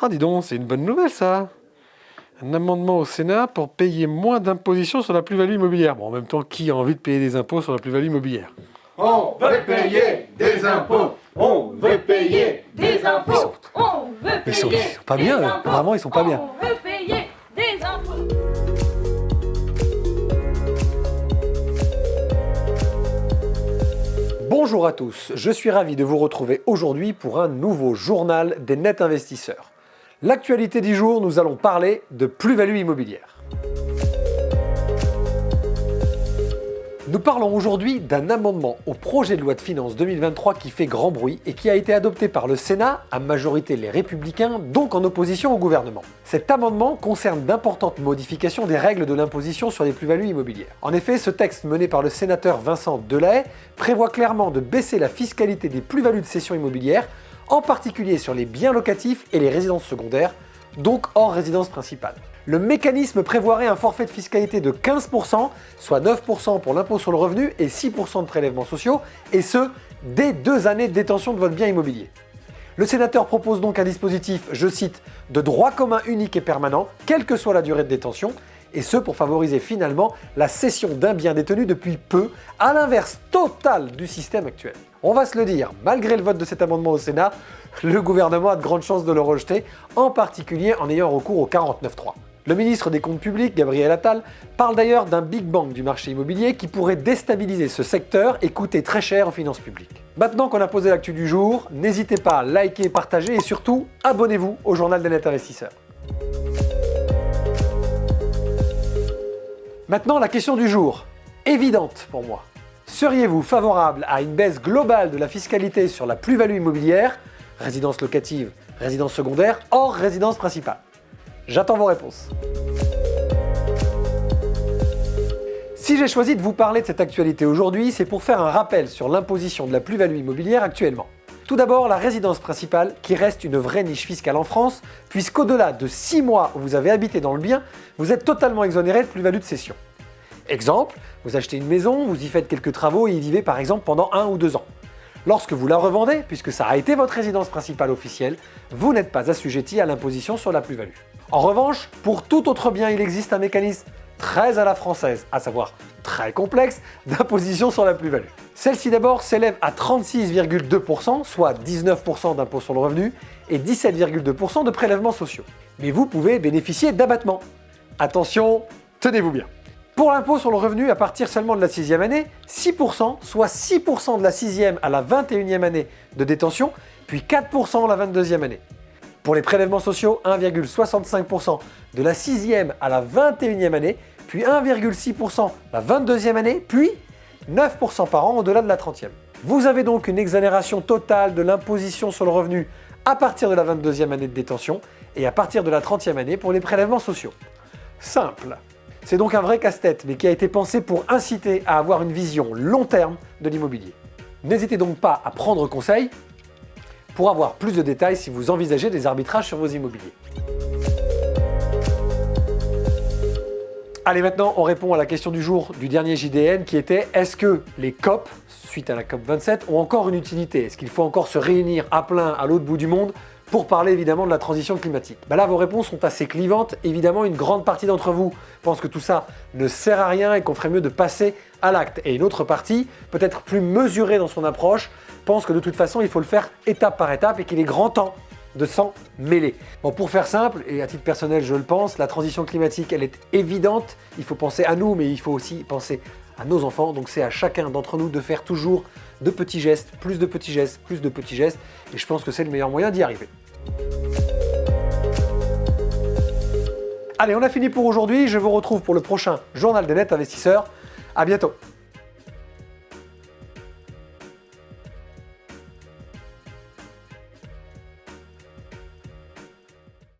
Ah, dis donc, c'est une bonne nouvelle, ça. Un amendement au Sénat pour payer moins d'imposition sur la plus-value immobilière. Bon, en même temps, qui a envie de payer des impôts sur la plus-value immobilière? On veut payer des impôts. On veut payer des impôts. On veut payer Ils sont pas bien, des eux. impôts. Vraiment, ils sont pas bien. On veut payer des impôts. Bonjour à tous, je suis ravi de vous retrouver aujourd'hui pour un nouveau journal des nets investisseurs. L'actualité du jour, nous allons parler de plus-value immobilière. Nous parlons aujourd'hui d'un amendement au projet de loi de finances 2023 qui fait grand bruit et qui a été adopté par le Sénat, à majorité les Républicains, donc en opposition au gouvernement. Cet amendement concerne d'importantes modifications des règles de l'imposition sur les plus-values immobilières. En effet, ce texte mené par le sénateur Vincent Delahaye prévoit clairement de baisser la fiscalité des plus-values de cession immobilière, en particulier sur les biens locatifs et les résidences secondaires, donc hors résidence principale. Le mécanisme prévoirait un forfait de fiscalité de 15%, soit 9% pour l'impôt sur le revenu et 6% de prélèvements sociaux, et ce, dès 2 années de détention de votre bien immobilier. Le sénateur propose donc un dispositif, je cite, de droit commun unique et permanent, quelle que soit la durée de détention, et ce pour favoriser finalement la cession d'un bien détenu depuis peu, à l'inverse total du système actuel. On va se le dire, malgré le vote de cet amendement au Sénat, le gouvernement a de grandes chances de le rejeter, en particulier en ayant recours au 49.3. Le ministre des Comptes publics, Gabriel Attal, parle d'ailleurs d'un Big Bang du marché immobilier qui pourrait déstabiliser ce secteur et coûter très cher aux finances publiques. Maintenant qu'on a posé l'actu du jour, n'hésitez pas à liker, partager et surtout, abonnez-vous au journal des nets investisseurs. Maintenant, la question du jour, évidente pour moi. Seriez-vous favorable à une baisse globale de la fiscalité sur la plus-value immobilière, résidence locative, résidence secondaire, hors résidence principale? J'attends vos réponses. Si j'ai choisi de vous parler de cette actualité aujourd'hui, c'est pour faire un rappel sur l'imposition de la plus-value immobilière actuellement. Tout d'abord, la résidence principale, qui reste une vraie niche fiscale en France, puisqu'au-delà de 6 mois où vous avez habité dans le bien, vous êtes totalement exonéré de plus-value de cession. Exemple, vous achetez une maison, vous y faites quelques travaux et y vivez par exemple pendant 1 ou 2 ans. Lorsque vous la revendez, puisque ça a été votre résidence principale officielle, vous n'êtes pas assujetti à l'imposition sur la plus-value. En revanche, pour tout autre bien, il existe un mécanisme très à la française, à savoir très complexe, d'imposition sur la plus-value. Celle-ci d'abord s'élève à 36,2%, soit 19% d'impôt sur le revenu et 17,2% de prélèvements sociaux. Mais vous pouvez bénéficier d'abattements. Attention, tenez-vous bien. Pour l'impôt sur le revenu, à partir seulement de la 6e année, 6%, soit 6% de la 6e à la 21e année de détention, puis 4% la 22e année. Pour les prélèvements sociaux, 1,65% de la 6e à la 21e année, puis 1,6% la 22e année, puis 9% par an au-delà de la 30e. Vous avez donc une exonération totale de l'imposition sur le revenu à partir de la 22e année de détention et à partir de la 30e année pour les prélèvements sociaux. Simple. C'est donc un vrai casse-tête, mais qui a été pensé pour inciter à avoir une vision long terme de l'immobilier. N'hésitez donc pas à prendre conseil pour avoir plus de détails si vous envisagez des arbitrages sur vos immobiliers. Allez, maintenant, on répond à la question du jour du dernier JDN qui était: est-ce que les COP, suite à la COP 27, ont encore une utilité? Est-ce qu'il faut encore se réunir à plein à l'autre bout du monde pour parler évidemment de la transition climatique? Là, vos réponses sont assez clivantes. Évidemment, une grande partie d'entre vous pense que tout ça ne sert à rien et qu'on ferait mieux de passer à l'acte. Et une autre partie, peut-être plus mesurée dans son approche, pense que de toute façon, il faut le faire étape par étape et qu'il est grand temps de s'en mêler. Bon, pour faire simple, et à titre personnel, je le pense, la transition climatique, elle est évidente. Il faut penser à nous, mais il faut aussi penser à nos enfants. Donc c'est à chacun d'entre nous de faire toujours de petits gestes, plus de petits gestes, plus de petits gestes. Et je pense que c'est le meilleur moyen d'y arriver. Allez, on a fini pour aujourd'hui. Je vous retrouve pour le prochain journal des nets investisseurs. À bientôt.